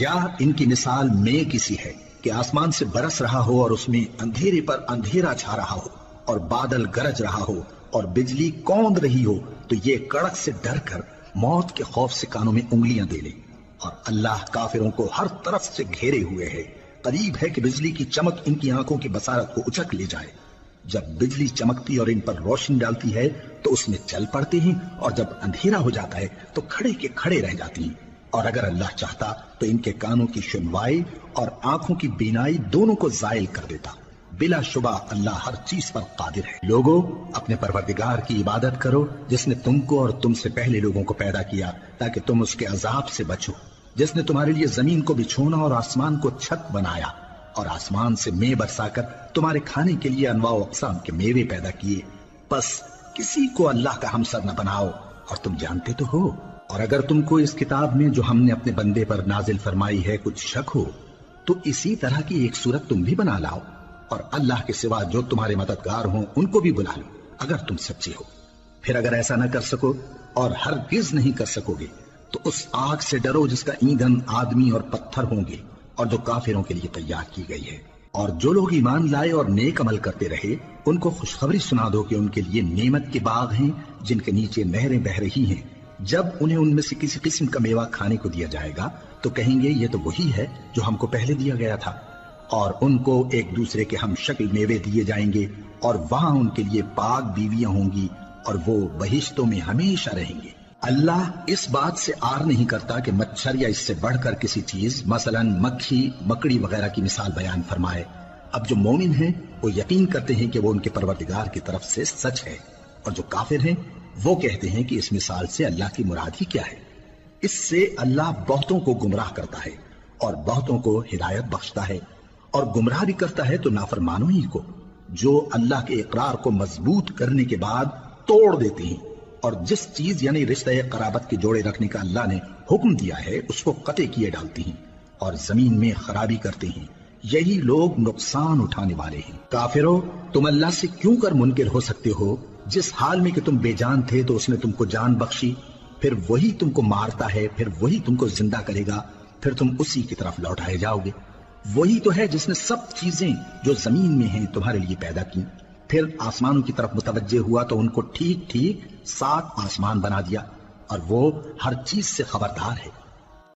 یا ان کی مثال میں کسی ہے کہ آسمان سے برس رہا ہو اور اس میں اندھیرے پر اندھیرا چھا رہا ہو اور بادل گرج رہا ہو اور بجلی کوند رہی ہو تو یہ کڑک سے ڈر کر موت کے خوف سے کانوں میں انگلیاں دے لے۔ اور اللہ کافروں کو ہر طرف سے گھیرے ہوئے ہے، قریب ہے کہ بجلی کی چمک ان کی آنکھوں کی بصارت کو اچک لے جائے۔ جب بجلی چمکتی اور ان پر روشنی ڈالتی ہے تو اس میں چل پڑتے ہیں، اور جب اندھیرا ہو جاتا ہے تو کھڑے کے کھڑے رہ جاتی ہیں۔ اور اگر اللہ چاہتا تو ان کے کانوں کی سنوائی اور آنکھوں کی بینائی دونوں کو زائل کر دیتا۔ بلا شبہ اللہ ہر چیز پر قادر ہے۔ لوگوں، اپنے پروردگار کی عبادت کرو جس نے تم کو اور تم سے پہلے لوگوں کو پیدا کیا تاکہ تم اس کے عذاب سے بچو، جس نے تمہارے لیے زمین کو بچھونا اور آسمان کو چھت بنایا اور آسمان سے مے برسا کر تمہارے کھانے کے لیے انواع و اقسام کے میوے پیدا کیے۔ پس کسی کو اللہ کا ہمسر نہ بناؤ، اور تم جانتے تو ہو۔ اور اگر تم کو اس کتاب میں جو ہم نے اپنے بندے پر نازل فرمائی ہے کچھ شک ہو تو اسی طرح کی ایک صورت تم بھی بنا لاؤ، اور اللہ کے سوا جو تمہارے مددگار ہوں ان کو بھی بلا لو اگر تم سچے ہو۔ پھر اگر ایسا نہ کر سکو اور ہرگز نہیں کر سکو گے تو اس آگ سے ڈرو جس کا ایندھن آدمی اور پتھر ہوں گے اور جو کافروں کے لیے تیار کی گئی ہے۔ اور جو لوگ ایمان لائے اور نیک عمل کرتے رہے ان کو خوشخبری سنا دو کہ ان کے لیے نعمت کے باغ ہیں جن کے نیچے نہریں بہہ رہی ہیں۔ جب انہیں ان میں سے کسی قسم کا میوہ کھانے کو دیا جائے گا تو کہیں گے یہ تو وہی ہے جو ہم کو پہلے دیا گیا تھا، اور ان کو ایک دوسرے کے ہم شکل میوے دیے جائیں گے، اور وہاں ان کے لیے پاک بیویاں ہوں گی اور وہ بہشتوں میں ہمیشہ رہیں گے۔ اللہ اس بات سے آر نہیں کرتا کہ مچھر یا اس سے بڑھ کر کسی چیز مثلا مکھی، مکڑی وغیرہ کی مثال بیان فرمائے۔ اب جو مومن ہیں وہ یقین کرتے ہیں کہ وہ ان کے پروردگار کی طرف سے سچ ہے، اور جو کافر ہیں وہ کہتے ہیں کہ اس مثال سے اللہ کی مراد ہی کیا ہے۔ اس سے اللہ بہتوں کو گمراہ کرتا ہے اور بہتوں کو ہدایت بخشتا ہے، اور گمراہ بھی کرتا ہے تو نافرمانوں ہی کو، جو اللہ کے اقرار کو مضبوط کرنے کے بعد توڑ دیتے ہیں، اور جس چیز یعنی رشتہ قرابت کے جوڑے رکھنے کا اللہ نے حکم دیا ہے اس کو قطع کیے ڈالتی ہیں اور زمین میں خرابی کرتے ہیں۔ یہی لوگ نقصان اٹھانے والے ہیں۔ کافرو، تم اللہ سے کیوں کر منکر ہو سکتے ہو؟ جس حال میں کہ تم بے جان تھے تو اس نے تم کو جان بخشی، پھر وہی تم کو مارتا ہے، پھر وہی تم کو زندہ کرے گا، پھر تم اسی کی طرف لوٹائے جاؤ گے۔ وہی تو ہے جس نے سب چیزیں جو زمین میں ہیں تمہارے لیے پیدا کی، پھر آسمانوں کی طرف متوجہ ہوا تو ان کو ٹھیک ٹھیک 7 آسمان بنا دیا، اور وہ ہر چیز سے خبردار ہے۔